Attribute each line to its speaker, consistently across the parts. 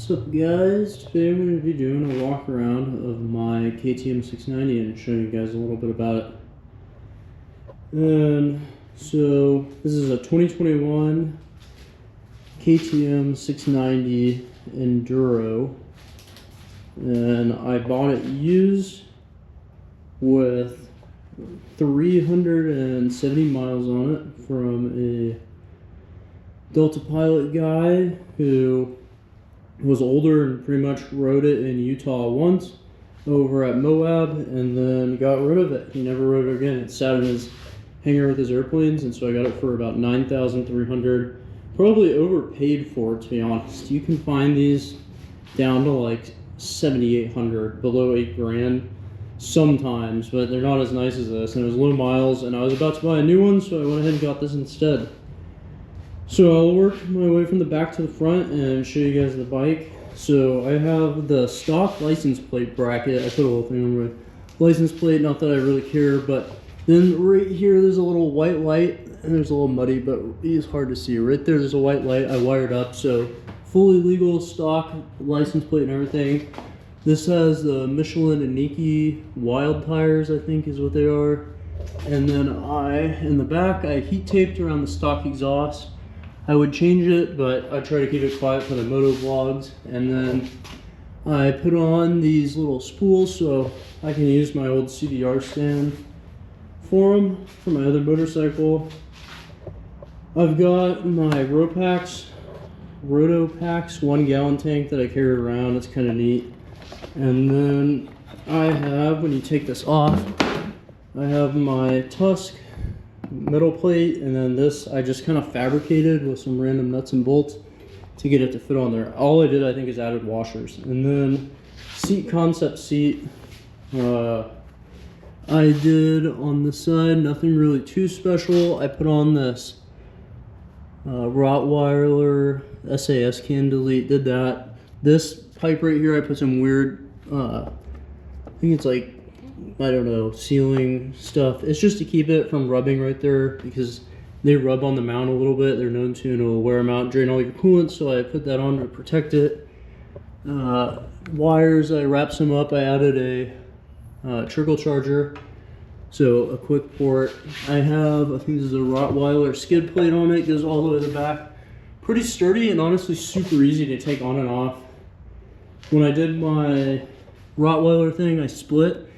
Speaker 1: What's up guys? Today I'm going to be doing a walk around of my KTM 690 and showing you guys a little bit about it. And so this is a 2021 KTM 690 Enduro, and I bought it used with 370 miles on it from a Delta pilot guy who was older and pretty much rode it in Utah once over at Moab and then got rid of it. He never rode it again. It sat in his hangar with his airplanes, and so I got it for about $9,300. Probably overpaid for it, to be honest. You can find these down to like $7,800, below $8,000 sometimes, but they're not as nice as this. And it was low miles, and I was about to buy a new one, so I went ahead and got this instead. So I'll work my way from the back to the front and show you guys the bike. So I have the stock license plate bracket. I put a little thing on my license plate, not that I really care, but then right here there's a little white light, and there's a little muddy, but it's hard to see. Right there's a white light I wired up, so fully legal stock license plate and everything. This has the Michelin and Nike Wild tires, I think is what they are. And then in the back, I heat taped around the stock exhaust. I would change it, but I try to keep it quiet for the motovlogs. And then I put on these little spools so I can use my old CDR stand for them for my other motorcycle. I've got my Roto-Packs 1 gallon tank that I carry around. It's kind of neat. And then I have, when you take this off, I have my Tusk metal plate, and then this I just kind of fabricated with some random nuts and bolts to get it to fit on there. All I did, I think, is added washers. And then concept seat, I did on the side nothing really too special. I put on this Rottweiler SAS can delete, did that. This pipe right here, I put some weird I think it's like, I don't know, sealing stuff. It's just to keep it from rubbing right there, because they rub on the mount a little bit. They're known to, and it'll wear them out, drain all your coolant, so I put that on to protect it. Wires, I wrapped some up. I added a trickle charger, so a quick port. I think this is a Rottweiler skid plate on it, goes all the way to the back. Pretty sturdy and honestly super easy to take on and off. When I did my Rottweiler thing, I split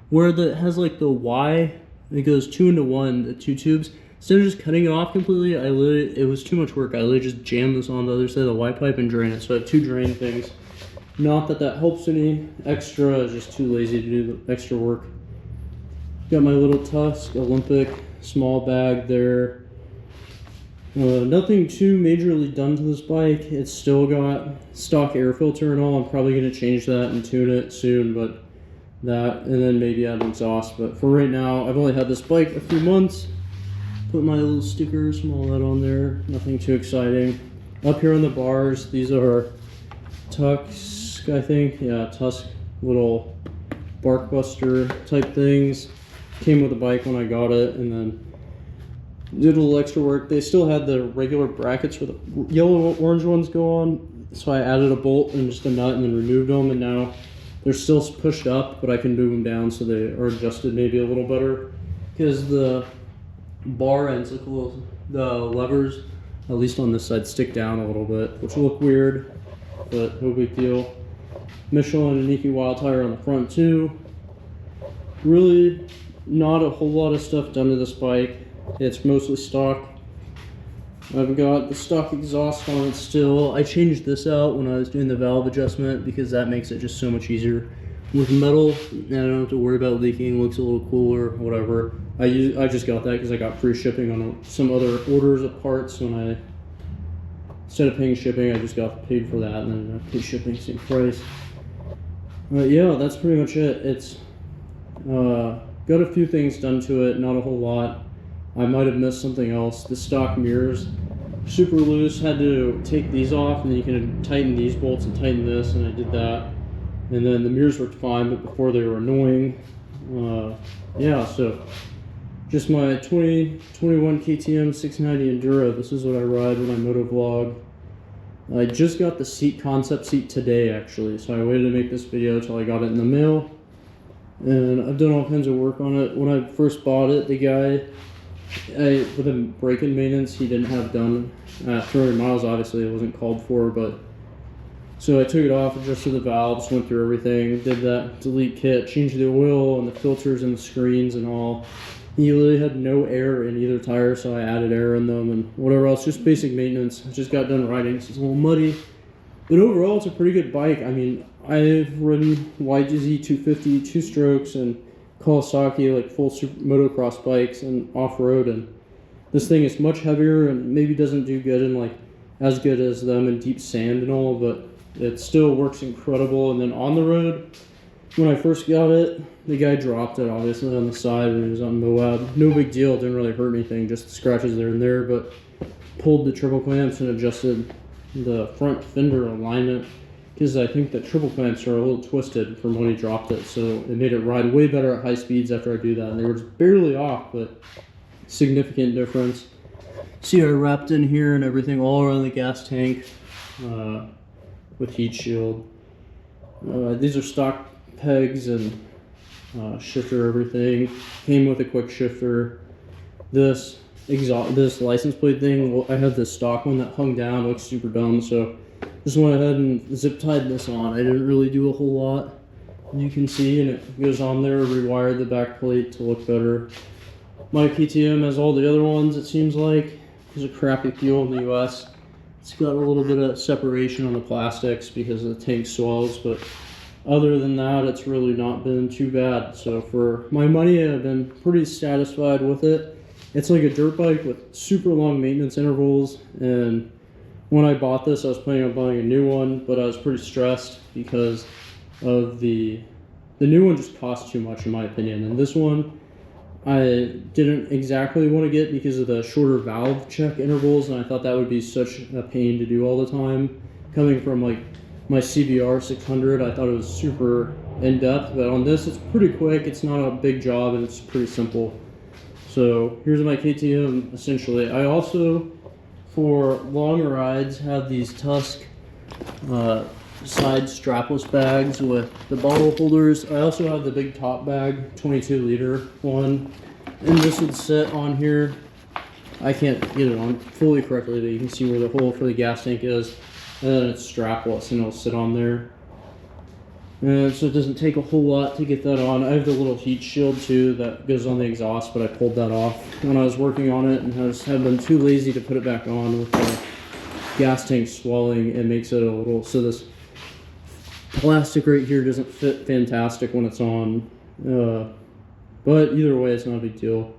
Speaker 1: where it has like the Y, it goes 2 into 1, the 2 tubes. Instead of just cutting it off completely, it was too much work. I literally just jammed this on the other side of the Y pipe and drain it. So I have 2 drain things. Not that that helps any extra, I was just too lazy to do the extra work. Got my little Tusk Olympic small bag there. Nothing too majorly done to this bike. It's still got stock air filter and all. I'm probably going to change that and tune it soon, but that, and then maybe add an exhaust. But for right now, I've only had this bike a few months. Put my little stickers and all that on there. Nothing too exciting. Up here on the bars, these are Tusk, I think. Yeah, Tusk little bark buster type things. Came with the bike when I got it, and then did a little extra work. They still had the regular brackets where the yellow orange ones go on, so I added a bolt and just a nut and then removed them, and now they're still pushed up, but I can move them down so they are adjusted maybe a little better, because the bar ends look a little, the levers, at least on this side, stick down a little bit, which will look weird, but no big deal. Michelin and Nike Wild tire on the front too. Really not a whole lot of stuff done to this bike. It's mostly stock. I've got the stock exhaust on it still. I changed this out when I was doing the valve adjustment, because that makes it just so much easier. With metal, I don't have to worry about leaking. Looks a little cooler, whatever. I just got that because I got free shipping on some other orders of parts. When instead of paying shipping, I just got paid for that, and then I paid shipping, same price. But yeah, that's pretty much it. It's got a few things done to it, not a whole lot. I might have missed something else. The stock mirrors, super loose. Had to take these off, and then you can tighten these bolts and tighten this, and I did that. And then the mirrors worked fine, but before they were annoying. Yeah, so just my 2021 KTM 690 Enduro. This is what I ride when I motovlog. I just got the seat, concept seat today actually, so I waited to make this video until I got it in the mail. And I've done all kinds of work on it. When I first bought it, the guy, with the brake-in maintenance, he didn't have done at 300 miles, obviously it wasn't called for, but so I took it off, adjusted the valves, went through everything, did that delete kit, changed the oil and the filters and the screens and all. He literally had no air in either tire, so I added air in them and whatever else, just basic maintenance. I just got done riding, so it's a little muddy. But overall, it's a pretty good bike. I mean, I've ridden YGZ 250, 2-strokes, and Kawasaki, like full motocross bikes and off-road, and this thing is much heavier and maybe doesn't do good in like as good as them in deep sand and all, but it still works incredible. And then on the road, when I first got it, the guy dropped it obviously on the side when he was on Moab. No big deal, didn't really hurt anything, just the scratches there and there, but pulled the triple clamps and adjusted the front fender alignment because I think the triple clamps are a little twisted from when he dropped it, so it made it ride way better at high speeds after I do that. And they were just barely off, but significant difference. See, I wrapped in here and everything all around the gas tank with heat shield. These are stock pegs and shifter, everything. Came with a quick shifter. This license plate thing, well, I have this stock one that hung down, looks super dumb, so just went ahead and zip tied this on. I didn't really do a whole lot, you can see, and it goes on there. Rewired the back plate to look better. My KTM, as all the other ones, it seems like, is a crappy fuel in the US. It's got a little bit of separation on the plastics because the tank swells, but other than that, it's really not been too bad. So for my money, I've been pretty satisfied with it. It's like a dirt bike with super long maintenance intervals, and when I bought this, I was planning on buying a new one, but I was pretty stressed because of the new one just cost too much in my opinion, and this one I didn't exactly want to get because of the shorter valve check intervals, and I thought that would be such a pain to do all the time. Coming from like my CBR 600, I thought it was super in-depth, but on this it's pretty quick, it's not a big job, and it's pretty simple. So here's my KTM essentially. I also, for long rides, have these Tusk side strapless bags with the bottle holders. I also have the big top bag, 22 liter one, and this would sit on here. I can't get it on fully correctly, but you can see where the hole for the gas tank is, and then it's strapless and it'll sit on there. And so it doesn't take a whole lot to get that on. I have the little heat shield too that goes on the exhaust, but I pulled that off when I was working on it and I just have been too lazy to put it back on with the gas tank swelling. It makes it a little, so this plastic right here doesn't fit fantastic when it's on, but either way it's not a big deal.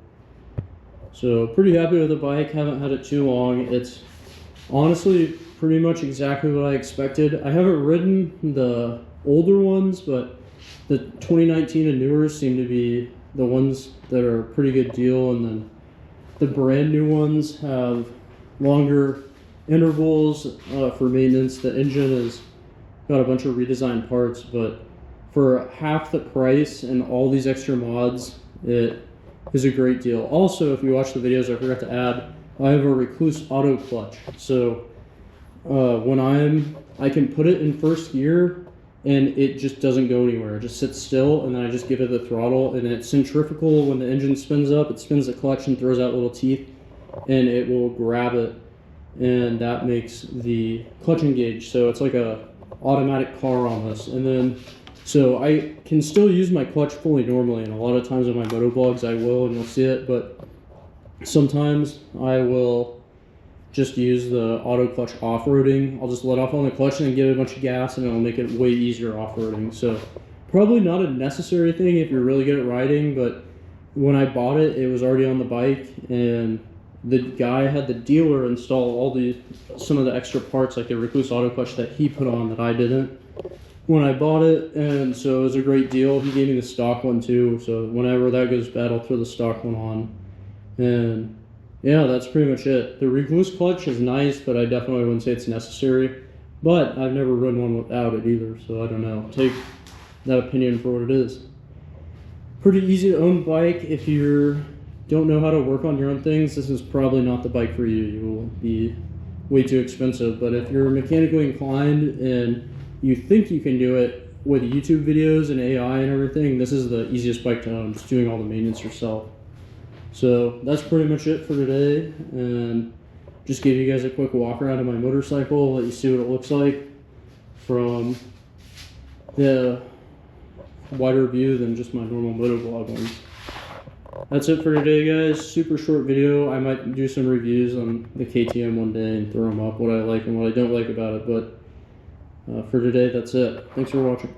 Speaker 1: So pretty happy with the bike, haven't had it too long. It's honestly pretty much exactly what I expected. I haven't ridden the older ones, but the 2019 and newer seem to be the ones that are a pretty good deal, and then the brand new ones have longer intervals for maintenance. The engine has got a bunch of redesigned parts, but for half the price and all these extra mods, it is a great deal. Also, if you watch the videos, I forgot to add, I have a Recluse auto clutch, so when I can put it in first gear and it just doesn't go anywhere. It just sits still, and then I just give it the throttle, and it's centrifugal. When the engine spins up, it spins the clutch and throws out little teeth, and it will grab it, and that makes the clutch engage. So it's like a automatic car almost. And then, so I can still use my clutch fully normally, and a lot of times in my motovlogs I will, and you'll see it, but sometimes I will just use the auto clutch off-roading. I'll just let off on the clutch and then give it a bunch of gas, and it'll make it way easier off-roading. So probably not a necessary thing if you're really good at riding, but when I bought it, it was already on the bike, and the guy had the dealer install some of the extra parts like the Recluse auto clutch that he put on that I didn't when I bought it, and so it was a great deal. He gave me the stock one too, so whenever that goes bad, I'll throw the stock one on. And yeah, that's pretty much it. The Recluse clutch is nice, but I definitely wouldn't say it's necessary. But I've never ridden one without it either, so I don't know. Take that opinion for what it is. Pretty easy to own bike. If you don't know how to work on your own things, this is probably not the bike for you. You will be way too expensive. But if you're mechanically inclined and you think you can do it with YouTube videos and AI and everything, this is the easiest bike to own, just doing all the maintenance yourself. So that's pretty much it for today, and just give you guys a quick walk around of my motorcycle, let you see what it looks like from the wider view than just my normal motovlog ones. That's it for today, guys. Super short video. I might do some reviews on the KTM one day and throw them up, what I like and what I don't like about it. But for today, that's it. Thanks for watching.